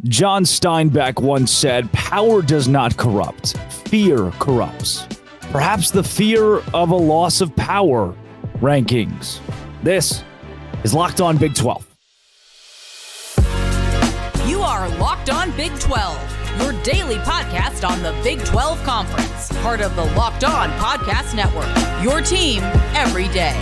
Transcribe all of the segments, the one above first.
John Steinbeck once said, "Power does not corrupt. Fear corrupts." Perhaps the fear of a loss of power rankings. This is Locked On Big 12. You are Locked On Big 12, your daily podcast on the Big 12 Conference. Part of the Locked On Podcast Network, your team every day.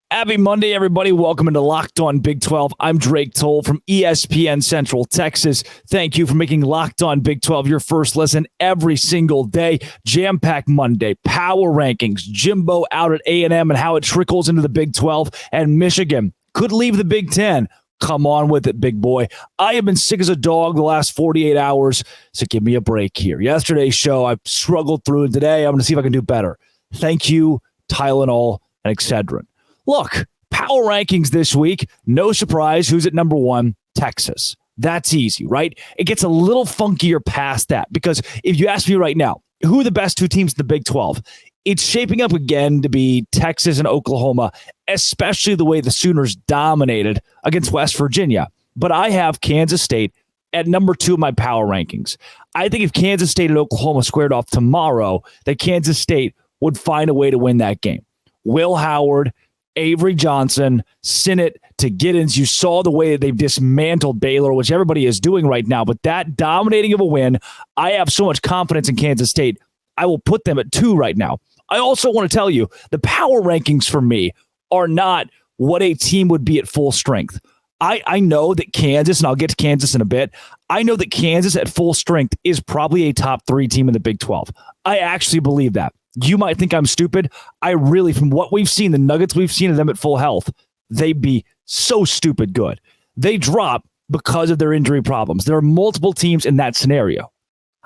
Happy Monday, everybody. Welcome into Locked On Big 12. I'm Drake Toll from ESPN Central Texas. Thank you for making Locked On Big 12 your first listen every single day. Jam-packed Monday, power rankings, Jimbo out at A&M and how it trickles into the Big 12, and Michigan could leave the Big 10. Come on with it, big boy. I have been sick as a dog the last 48 hours, so give me a break here. Yesterday's show, I struggled through, and today I'm going to see if I can do better. Thank you, Tylenol and Excedrin. Look, power rankings this week. No surprise. Who's at number one? Texas. That's easy, right? It gets a little funkier past that because if you ask me right now, who are the best two teams in the Big 12? It's shaping up again to be Texas and Oklahoma, especially the way the Sooners dominated against West Virginia. But I have Kansas State at number two in my power rankings. I think if Kansas State and Oklahoma squared off tomorrow, that Kansas State would find a way to win that game. Will Howard, Avery Johnson, Sinnott to Giddens. You saw the way that they've dismantled Baylor, which everybody is doing right now. But that dominating of a win, I have so much confidence in Kansas State. I will put them at 2 right now. I also want to tell you, the power rankings for me are not what a team would be at full strength. I know that Kansas, and I'll get to Kansas in a bit, I know that Kansas at full strength is probably a top 3 team in the Big 12. I actually believe that. You might think I'm stupid. I really, from what we've seen, the nuggets we've seen of them at full health, they'd be so stupid good. They drop because of their injury problems. There are multiple teams in that scenario.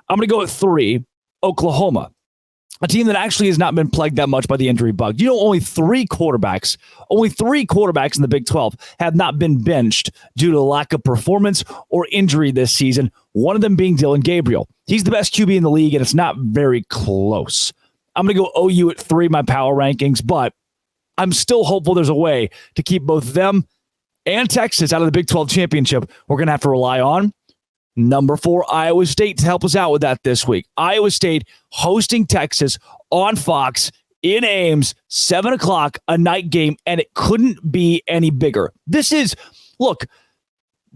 I'm going to go at 3, Oklahoma, a team that actually has not been plagued that much by the injury bug. You know, only three quarterbacks in the Big 12 have not been benched due to lack of performance or injury this season, one of them being Dylan Gabriel. He's the best QB in the league, and it's not very close. I'm going to go OU at 3, my power rankings, but I'm still hopeful there's a way to keep both them and Texas out of the Big 12 championship. We're going to have to rely on number 4, Iowa State to help us out with that this week. Iowa State hosting Texas on Fox in Ames, 7 o'clock, a night game, and it couldn't be any bigger. This is, look,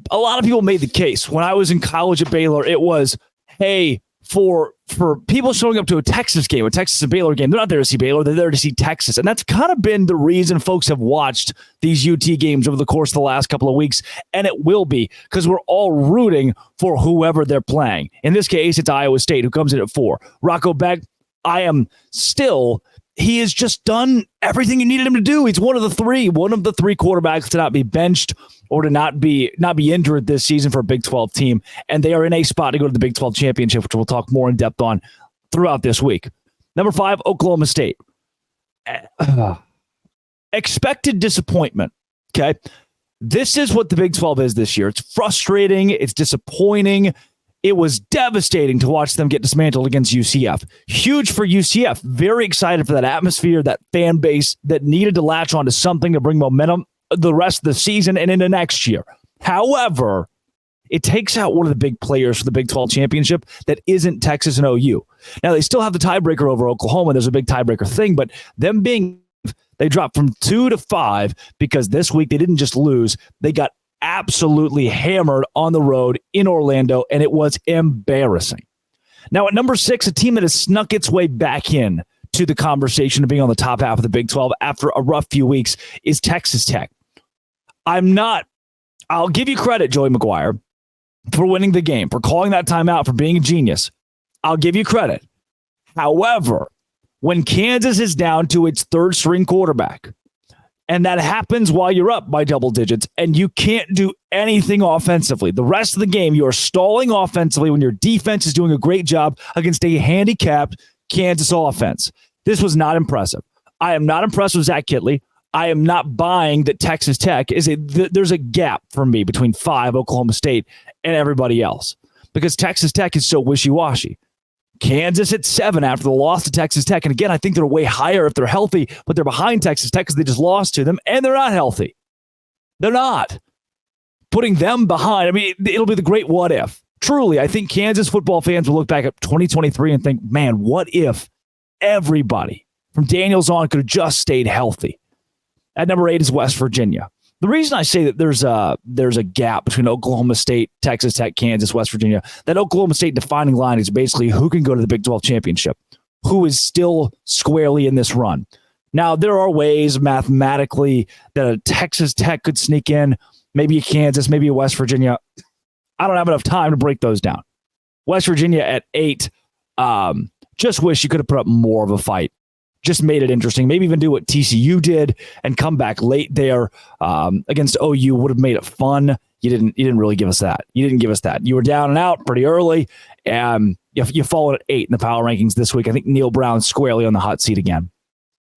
a lot of people made the case. When I was in college at Baylor, it was, hey, for people showing up to a Texas game, a Texas and Baylor game, they're not there to see Baylor, they're there to see Texas. And that's kind of been the reason folks have watched these UT games over the course of the last couple of weeks. And it will be because we're all rooting for whoever they're playing. In this case, it's Iowa State who comes in at 4. Rocco Beck, he has just done everything you needed him to do. He's one of the three quarterbacks to not be benched or to not be injured this season for a Big 12 team. And they are in a spot to go to the Big 12 championship, which we'll talk more in depth on throughout this week. Number 5, Oklahoma State. Expected disappointment. Okay. This is what the Big 12 is this year. It's frustrating. It's disappointing. It was devastating to watch them get dismantled against UCF. Huge for UCF. Very excited for that atmosphere, that fan base that needed to latch onto something to bring momentum the rest of the season and into next year. However, it takes out one of the big players for the Big 12 championship that isn't Texas and OU. Now, they still have the tiebreaker over Oklahoma. There's a big tiebreaker thing, but they dropped from 2 to 5 because this week they didn't just lose. They got absolutely hammered on the road in Orlando, and it was embarrassing. Now, at number 6, a team that has snuck its way back in to the conversation of being on the top half of the Big 12 after a rough few weeks is Texas Tech. I'll give you credit, Joey McGuire, for winning the game, for calling that timeout, for being a genius. I'll give you credit. However, when Kansas is down to its third string quarterback, and that happens while you're up by double digits, and you can't do anything offensively. The rest of the game, you are stalling offensively when your defense is doing a great job against a handicapped Kansas offense. This was not impressive. I am not impressed with Zach Kittley. I am not buying that Texas Tech there's a gap for me between 5, Oklahoma State, and everybody else because Texas Tech is so wishy-washy. Kansas at 7 after the loss to Texas Tech. And again, I think they're way higher if they're healthy, but they're behind Texas Tech because they just lost to them and they're not healthy. They're not. putting them behind. I mean, it'll be the great what if. Truly, I think Kansas football fans will look back at 2023 and think, man, what if everybody from Daniels on could have just stayed healthy? At number 8 is West Virginia. The reason I say that there's a gap between Oklahoma State, Texas Tech, Kansas, West Virginia, that Oklahoma State defining line is basically who can go to the Big 12 championship, who is still squarely in this run. Now, there are ways mathematically that a Texas Tech could sneak in, maybe a Kansas, maybe a West Virginia. I don't have enough time to break those down. West Virginia at 8, just wish you could have put up more of a fight. Just made it interesting. Maybe even do what TCU did and come back late there against OU would have made it fun. You didn't really give us that. You didn't give us that. You were down and out pretty early, and you followed at 8 in the power rankings this week. I think Neil Brown squarely on the hot seat again.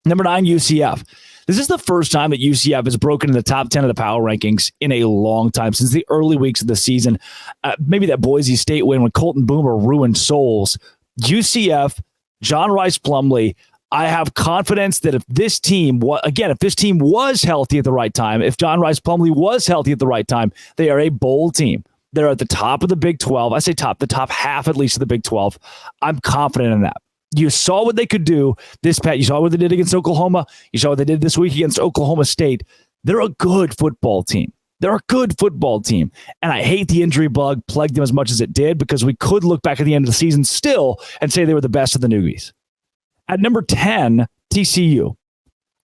Number 9, UCF. This is the first time that UCF has broken in the top 10 of the power rankings in a long time, since the early weeks of the season. Maybe that Boise State win when Colton Boomer ruined souls. UCF, John Rice Plumlee, I have confidence that if this team was healthy at the right time, if John Rice Plumlee was healthy at the right time, they are a bowl team. They're at the top of the Big 12. I say top, the top half at least of the Big 12. I'm confident in that. You saw what they could do this past. You saw what they did against Oklahoma. You saw what they did this week against Oklahoma State. They're a good football team. They're a good football team. And I hate the injury bug plagued them as much as it did, because we could look back at the end of the season still and say they were the best of the newbies. At number 10, TCU.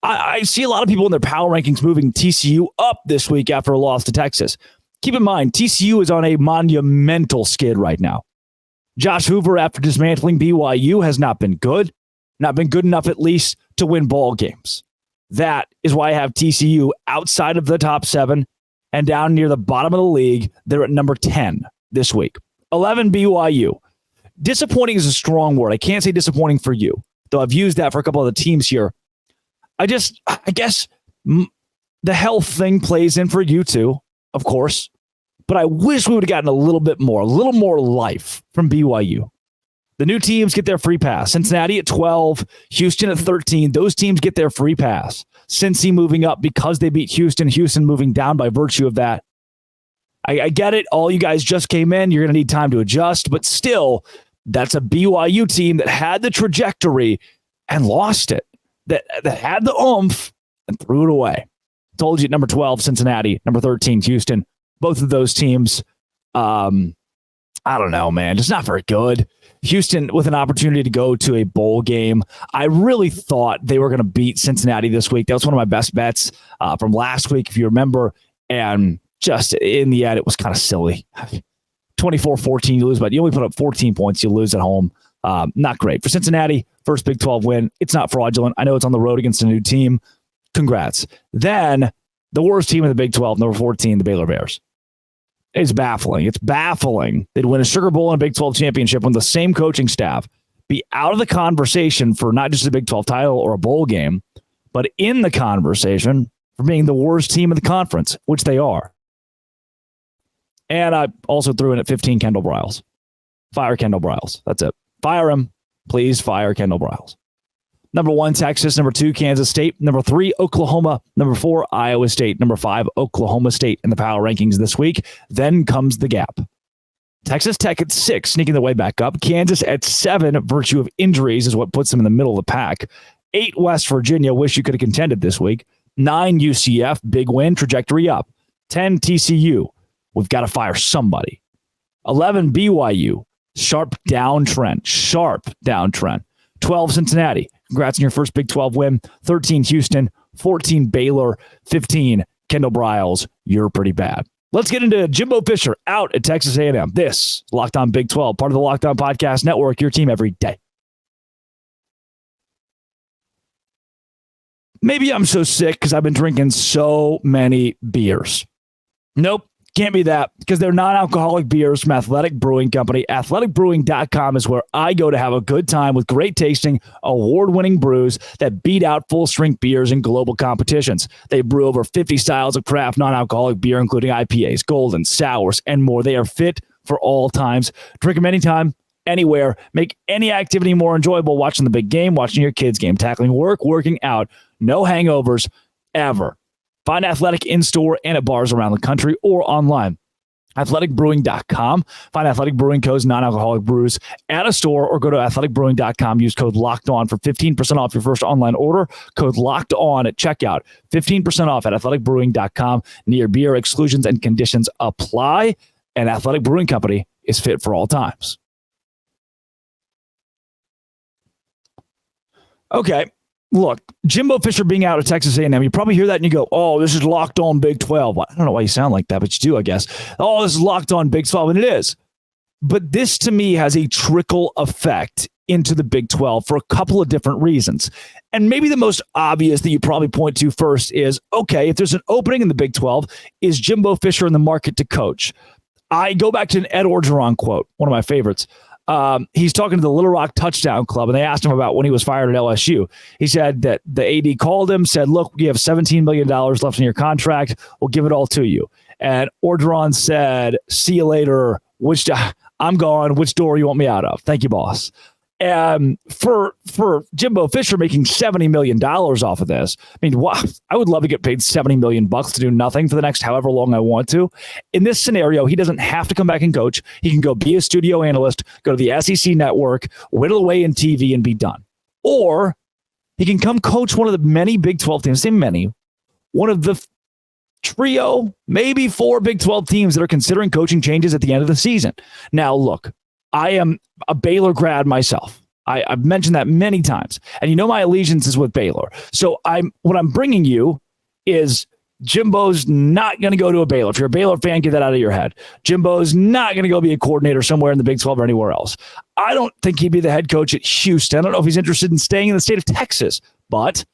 I see a lot of people in their power rankings moving TCU up this week after a loss to Texas. Keep in mind, TCU is on a monumental skid right now. Josh Hoover, after dismantling BYU, has not been good. Not been good enough, at least, to win ball games. That is why I have TCU outside of the top 7 and down near the bottom of the league. They're at number 10 this week. 11, BYU. Disappointing is a strong word. I can't say disappointing for you, though I've used that for a couple of the teams here. I guess the health thing plays in for you too, of course. But I wish we would have gotten a little more life from BYU. The new teams get their free pass. Cincinnati at 12, Houston at 13. Those teams get their free pass. Cincy moving up because they beat Houston. Houston moving down by virtue of that. I get it. All you guys just came in. You're going to need time to adjust. But still, that's a BYU team that had the trajectory and lost it. That had the oomph and threw it away. Told you at number 12, Cincinnati. Number 13, Houston. Both of those teams, I don't know, man. Just not very good. Houston with an opportunity to go to a bowl game. I really thought they were going to beat Cincinnati this week. That was one of my best bets from last week, if you remember. And just in the end, it was kind of silly. 24-14, you lose, but you only put up 14 points. You lose at home. Not great. For Cincinnati, first Big 12 win. It's not fraudulent. I know it's on the road against a new team. Congrats. Then the worst team in the Big 12, number 14, the Baylor Bears. It's baffling. It's baffling. They'd win a Sugar Bowl and a Big 12 championship when the same coaching staff be out of the conversation for not just a Big 12 title or a bowl game, but in the conversation for being the worst team in the conference, which they are. And I also threw in at 15 Kendall Briles. Fire Kendall Briles. That's it. Fire him. Please fire Kendall Briles. Number 1, Texas. Number 2, Kansas State. Number 3, Oklahoma. Number 4, Iowa State. Number 5, Oklahoma State in the power rankings this week. Then comes the gap. Texas Tech at 6, sneaking their way back up. Kansas at 7, virtue of injuries is what puts them in the middle of the pack. 8, West Virginia. Wish you could have contended this week. 9, UCF. Big win. Trajectory up. 10, TCU. We've got to fire somebody. 11, BYU. Sharp downtrend. 12, Cincinnati. Congrats on your first Big 12 win. 13, Houston. 14, Baylor. 15, Kendall Briles. You're pretty bad. Let's get into Jimbo Fisher out at Texas A&M. This Locked On Big 12, part of the Locked On Podcast Network, your team every day. Maybe I'm so sick because I've been drinking so many beers. Nope. Can't be that, because they're non-alcoholic beers from Athletic Brewing Company. AthleticBrewing.com is where I go to have a good time with great tasting, award-winning brews that beat out full-strength beers in global competitions. They brew over 50 styles of craft non-alcoholic beer, including IPAs, golden, sours, and more. They are fit for all times. Drink them anytime, anywhere. Make any activity more enjoyable. Watching the big game, watching your kids' game, tackling work, working out. No hangovers, ever. Find Athletic in-store and at bars around the country or online. athleticbrewing.com. Find Athletic Brewing Co.'s non-alcoholic brews at a store or go to athleticbrewing.com. Use code LOCKEDON for 15% off your first online order. Code LOCKEDON at checkout. 15% off at athleticbrewing.com. Near beer exclusions and conditions apply. And Athletic Brewing Company is fit for all times. Okay. Look, Jimbo Fisher being out of Texas A&M, you probably hear that and you go, oh, this is locked on Big 12. I don't know why you sound like that, but you do, I guess. Oh, this is locked on Big 12, and it is. But this, to me, has a trickle effect into the Big 12 for a couple of different reasons. And maybe the most obvious that you probably point to first is, okay, if there's an opening in the Big 12, is Jimbo Fisher in the market to coach? I go back to an Ed Orgeron quote, one of my favorites. He's talking to the Little Rock Touchdown Club, and they asked him about when he was fired at LSU. He said that the AD called him, said, look, you have $17 million left in your contract. We'll give it all to you. And Orgeron said, see you later. I'm gone. Which door you want me out of? Thank you, boss. For Jimbo Fisher making $70 million off of this, I mean, wow, I would love to get paid $70 million to do nothing for the next however long I want to. In this scenario, he doesn't have to come back and coach. He can go be a studio analyst, go to the SEC network, whittle away in TV and be done. Or he can come coach one of the many Big 12 teams, say many, one of the trio, maybe 4 Big 12 teams that are considering coaching changes at the end of the season. Now, look, I am a Baylor grad myself. I've mentioned that many times. And you know my allegiance is with Baylor. So what I'm bringing you is Jimbo's not going to go to a Baylor. If you're a Baylor fan, get that out of your head. Jimbo's not going to go be a coordinator somewhere in the Big 12 or anywhere else. I don't think he'd be the head coach at Houston. I don't know if he's interested in staying in the state of Texas, but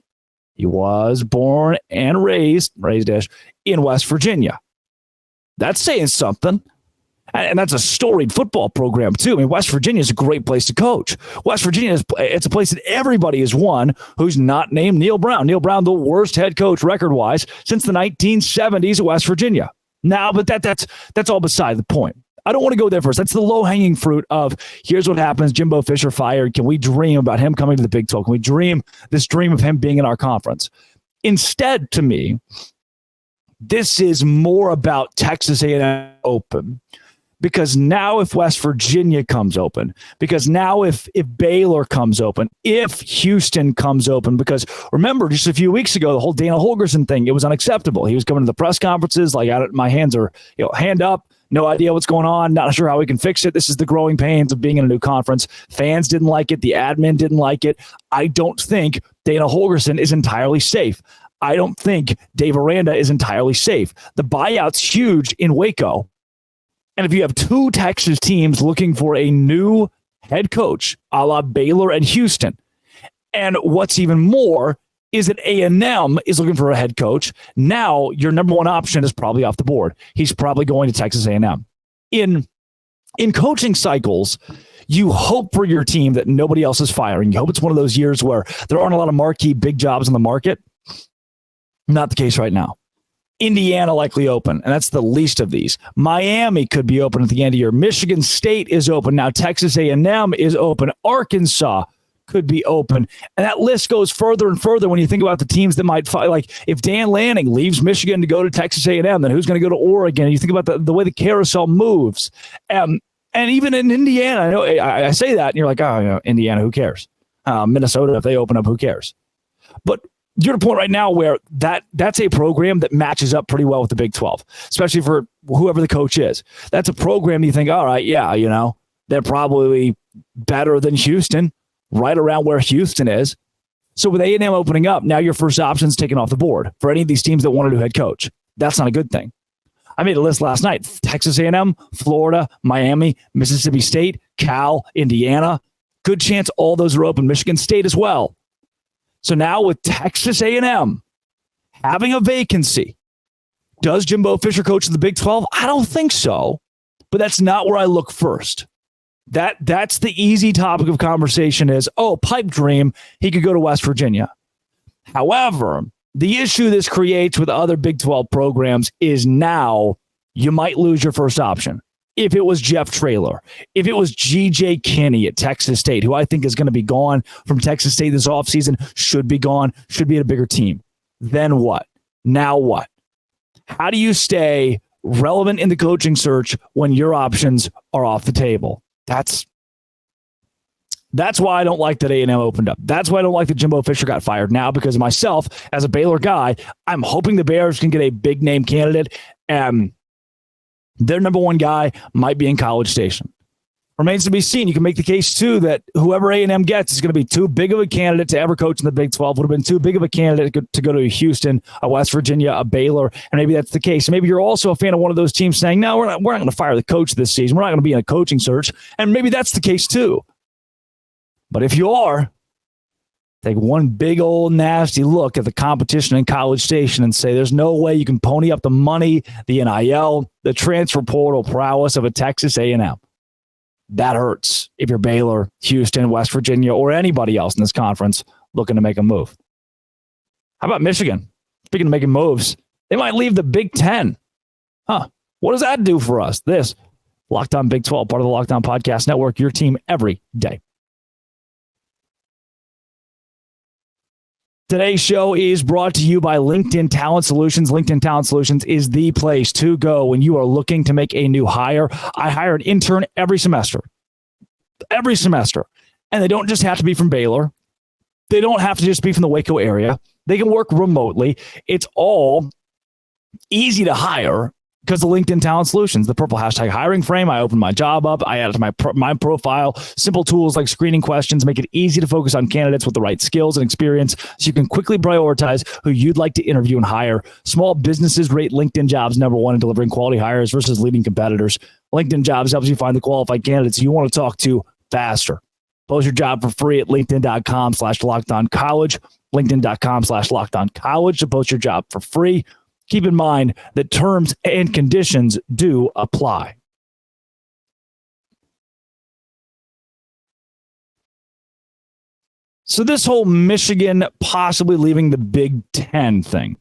he was born and raised in West Virginia. That's saying something. And that's a storied football program, too. I mean, West Virginia is a great place to coach. West Virginia, it's a place that everybody has won who's not named Neil Brown. Neil Brown, the worst head coach record-wise since the 1970s at West Virginia. Now, but that's all beside the point. I don't want to go there first. That's the low-hanging fruit of here's what happens. Jimbo Fisher fired. Can we dream about him coming to the Big 12? Can we dream this dream of him being in our conference? Instead, to me, this is more about Texas A&M open. Because now if West Virginia comes open, because now if Baylor comes open, if Houston comes open, because remember just a few weeks ago, the whole Dana Holgorsen thing, it was unacceptable. He was coming to the press conferences like, my hands are, hand up, no idea what's going on, not sure how we can fix it. This is the growing pains of being in a new conference. Fans didn't like it. The admin didn't like it. I don't think Dana Holgorsen is entirely safe. I don't think Dave Aranda is entirely safe. The buyout's huge in Waco. And if you have 2 Texas teams looking for a new head coach, a la Baylor and Houston, and what's even more is that A&M is looking for a head coach, now your number one option is probably off the board. He's probably going to Texas A&M. In coaching cycles, you hope for your team that nobody else is firing. You hope it's one of those years where there aren't a lot of marquee big jobs in the market. Not the case right now. Indiana likely open, and that's the least of these. Miami could be open at the end of the year. Michigan State is open. Now Texas A&M is open. Arkansas could be open. And that list goes further and further when you think about the teams that might fight. Like if Dan Lanning leaves Michigan to go to Texas A&M, then who's going to go to Oregon? And you think about the way the carousel moves. And even in Indiana, I know I say that, and you're like, oh, Indiana, who cares? Minnesota, if they open up, who cares? But you're at a point right now where that's a program that matches up pretty well with the Big 12, especially for whoever the coach is. That's a program you think, all right, yeah, they're probably better than Houston, right around where Houston is. So with A&M opening up, now your first option is taken off the board for any of these teams that want a new head coach. That's not a good thing. I made a list last night. Texas A&M, Florida, Miami, Mississippi State, Cal, Indiana. Good chance all those are open. Michigan State as well. So now with Texas A&M having a vacancy, does Jimbo Fisher coach the Big 12? I don't think so, but that's not where I look first. That's the easy topic of conversation is, pipe dream, he could go to West Virginia. However, the issue this creates with other Big 12 programs is now you might lose your first option. If it was Jeff Traylor, if it was G.J. Kinney at Texas State, who I think is going to be gone from Texas State this offseason, should be gone, should be at a bigger team. Then what? Now what? How do you stay relevant in the coaching search when your options are off the table? That's why I don't like that A&M opened up. That's why I don't like that Jimbo Fisher got fired now, because myself, as a Baylor guy, I'm hoping the Bears can get a big name candidate. Their number one guy might be in College Station. Remains to be seen. You can make the case, too, that whoever A&M gets is going to be too big of a candidate to ever coach in the Big 12, would have been too big of a candidate to go to Houston, a West Virginia, a Baylor, and maybe that's the case. Maybe you're also a fan of one of those teams saying, no, we're not going to fire the coach this season. We're not going to be in a coaching search, and maybe that's the case, too. But if you are, take one big old nasty look at the competition in College Station and say there's no way you can pony up the money, the NIL, the transfer portal prowess of a Texas A&M. That hurts if you're Baylor, Houston, West Virginia, or anybody else in this conference looking to make a move. How about Michigan? Speaking of making moves, they might leave the Big Ten. What does that do for us? This Locked On Big 12, part of the Locked On Podcast Network, your team every day. Today's show is brought to you by LinkedIn Talent Solutions. LinkedIn Talent Solutions is the place to go when you are looking to make a new hire. I hire an intern every semester. And they don't just have to be from Baylor. They don't have to just be from the Waco area. They can work remotely. It's all easy to hire because of LinkedIn Talent Solutions, the purple hashtag hiring frame. I open my job up. I add it to my profile. Simple tools like screening questions make it easy to focus on candidates with the right skills and experience so you can quickly prioritize who you'd like to interview and hire. Small businesses rate LinkedIn Jobs number one in delivering quality hires versus leading competitors. LinkedIn Jobs helps you find the qualified candidates you want to talk to faster. Post your job for free at linkedin.com/lockedoncollege. LinkedIn.com/lockedoncollege to post your job for free. Keep in mind that terms and conditions do apply. So this whole Michigan possibly leaving the Big Ten thing.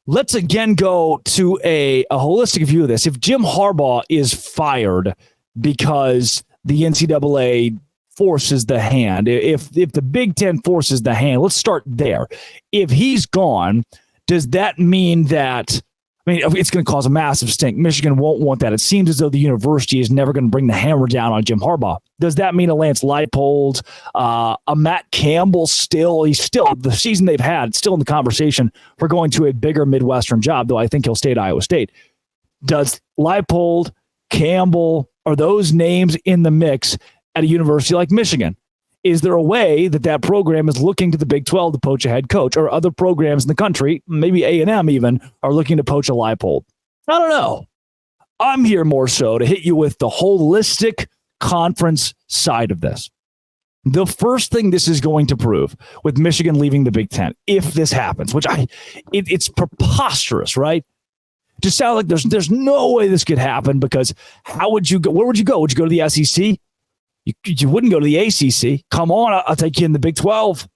Let's again go to a holistic view of this. If Jim Harbaugh is fired because the NCAA forces the hand, if the Big Ten forces the hand, let's start there. If he's gone, does that mean that, it's going to cause a massive stink. Michigan won't want that. It seems as though the university is never going to bring the hammer down on Jim Harbaugh. Does that mean a Lance Leipold, a Matt Campbell he's still, the season they've had, still in the conversation for going to a bigger Midwestern job, though I think he'll stay at Iowa State. Does Leipold, Campbell, are those names in the mix at a university like Michigan? Is there a way that program is looking to the Big 12 to poach a head coach, or other programs in the country, maybe A&M even, are looking to poach a Leipold? I don't know. I'm here more so to hit you with the holistic conference side of this. The first thing this is going to prove with Michigan leaving the Big Ten, if this happens, which it's preposterous, right? Just sounds like there's no way this could happen, because how would you go? Where would you go? Would you go to the SEC? You wouldn't go to the ACC. Come on, I'll take you in the Big 12.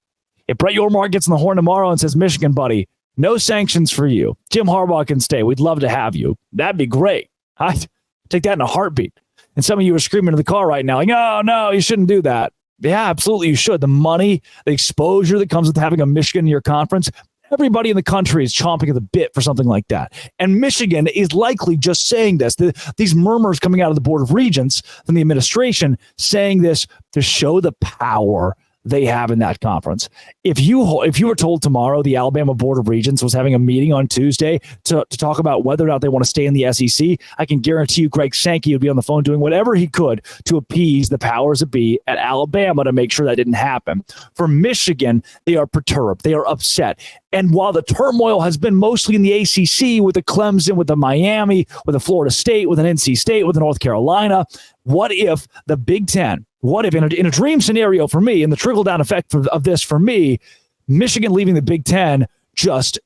If Brett Yormark gets on the horn tomorrow and says, Michigan, buddy, no sanctions for you. Jim Harbaugh can stay. We'd love to have you. That'd be great. I'd take that in a heartbeat. And some of you are screaming in the car right now, like, no, you shouldn't do that. Yeah, absolutely, you should. The money, the exposure that comes with having a Michigan in your conference, everybody in the country is chomping at the bit for something like that. And Michigan is likely just saying this. These murmurs coming out of the Board of Regents from the administration saying this to show the power they have in that conference. If you were told tomorrow the Alabama Board of Regents was having a meeting on Tuesday to talk about whether or not they want to stay in the SEC, I can guarantee you Greg Sankey would be on the phone doing whatever he could to appease the powers that be at Alabama to make sure that didn't happen. For Michigan, they are perturbed. They are upset. And while the turmoil has been mostly in the ACC with the Clemson, with the Miami, with the Florida State, with an NC State, with the North Carolina, what if the Big Ten, what if in a dream scenario for me, and the trickle-down effect of this for me, Michigan leaving the Big Ten just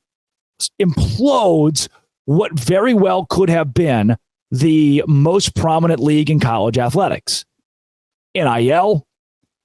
implodes what very well could have been the most prominent league in college athletics. NIL,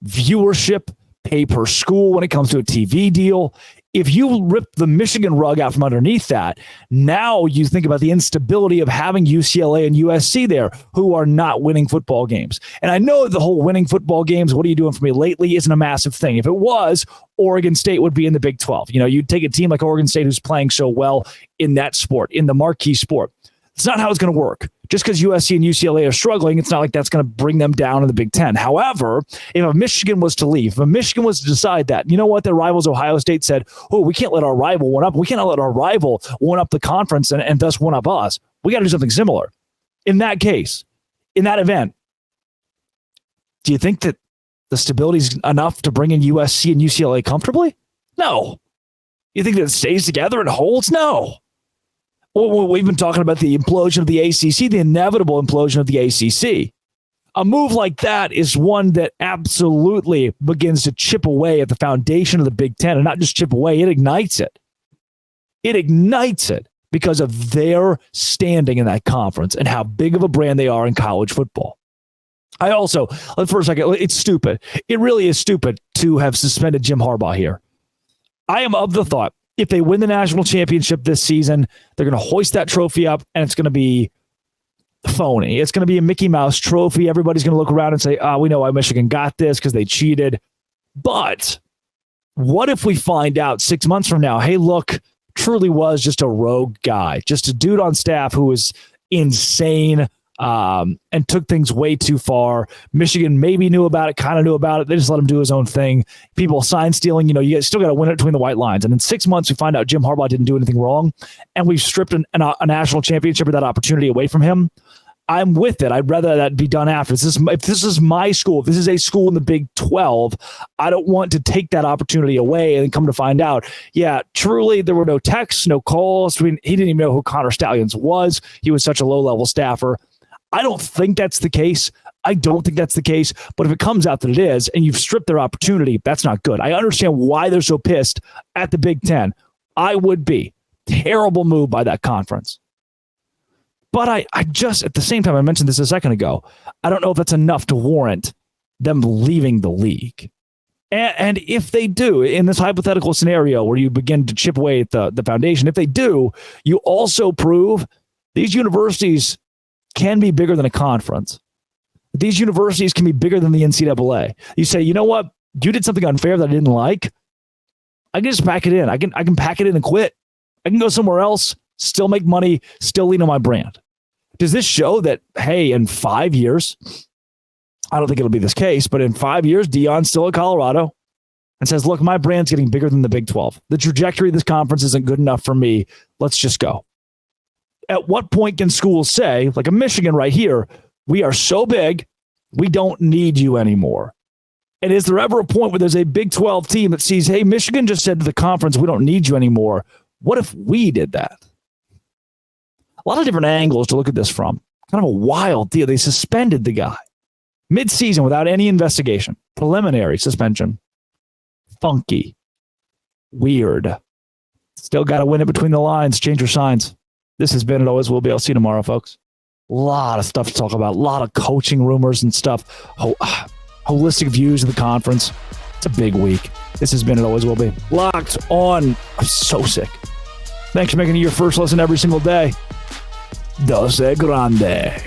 viewership, pay per school when it comes to a TV deal. If you rip the Michigan rug out from underneath that, now you think about the instability of having UCLA and USC there who are not winning football games. And I know the whole winning football games, what are you doing for me lately, isn't a massive thing. If it was, Oregon State would be in the Big 12. You'd take a team like Oregon State who's playing so well in that sport, in the marquee sport. It's not how it's going to work. Just because USC and UCLA are struggling, it's not like that's going to bring them down in the Big Ten. However, if Michigan was to leave, if Michigan was to decide that, you know what, their rivals Ohio State said, we can't let our rival one up. We cannot let our rival one up the conference and thus one up us. We got to do something similar. In that case, in that event, do you think that the stability is enough to bring in USC and UCLA comfortably? No. You think that it stays together and holds? No. Well, we've been talking about the implosion of the ACC, the inevitable implosion of the ACC. A move like that is one that absolutely begins to chip away at the foundation of the Big Ten, and not just chip away, it ignites it. It ignites it because of their standing in that conference and how big of a brand they are in college football. I also, for a second, it's stupid. It really is stupid to have suspended Jim Harbaugh here. I am of the thought, if they win the national championship this season, they're going to hoist that trophy up, and it's going to be phony. It's going to be a Mickey Mouse trophy. Everybody's going to look around and say, we know why Michigan got this because they cheated. But what if we find out 6 months from now, hey, look, truly was just a rogue guy, just a dude on staff who was insane, and took things way too far. Michigan maybe knew about it, kind of knew about it. They just let him do his own thing. People sign stealing, you still got to win it between the white lines. And in 6 months, we find out Jim Harbaugh didn't do anything wrong, and we've stripped a national championship or that opportunity away from him. I'm with it. I'd rather that be done after. If this is my school, if this is a school in the Big 12, I don't want to take that opportunity away and then come to find out, yeah, truly there were no texts, no calls. He didn't even know who Connor Stallions was. He was such a low-level staffer. I don't think that's the case. I don't think that's the case. But if it comes out that it is, and you've stripped their opportunity, that's not good. I understand why they're so pissed at the Big Ten. I would be. Terrible move by that conference. But I just, at the same time, I mentioned this a second ago, I don't know if that's enough to warrant them leaving the league. And if they do, in this hypothetical scenario where you begin to chip away at the foundation, if they do, you also prove these universities can be bigger than a conference. These universities can be bigger than the NCAA. You say, you know what? You did something unfair that I didn't like. I can just pack it in. I can pack it in and quit. I can go somewhere else, still make money, still lean on my brand. Does this show that, hey, in 5 years, I don't think it'll be this case, but in 5 years, Deion's still at Colorado and says, look, my brand's getting bigger than the Big 12. The trajectory of this conference isn't good enough for me. Let's just go. At what point can schools say, like a Michigan right here, we are so big, we don't need you anymore? And is there ever a point where there's a Big 12 team that sees, hey, Michigan just said to the conference, we don't need you anymore. What if we did that? A lot of different angles to look at this from. Kind of a wild deal. They suspended the guy mid-season without any investigation. Preliminary suspension. Funky. Weird. Still got to win it between the lines. Change your signs. This has been It Always Will Be. I'll see you tomorrow, folks. A lot of stuff to talk about. A lot of coaching rumors and stuff. Holistic views of the conference. It's a big week. This has been It Always Will Be. Locked on. I'm so sick. Thanks for making it your first listen every single day. Dose Grande.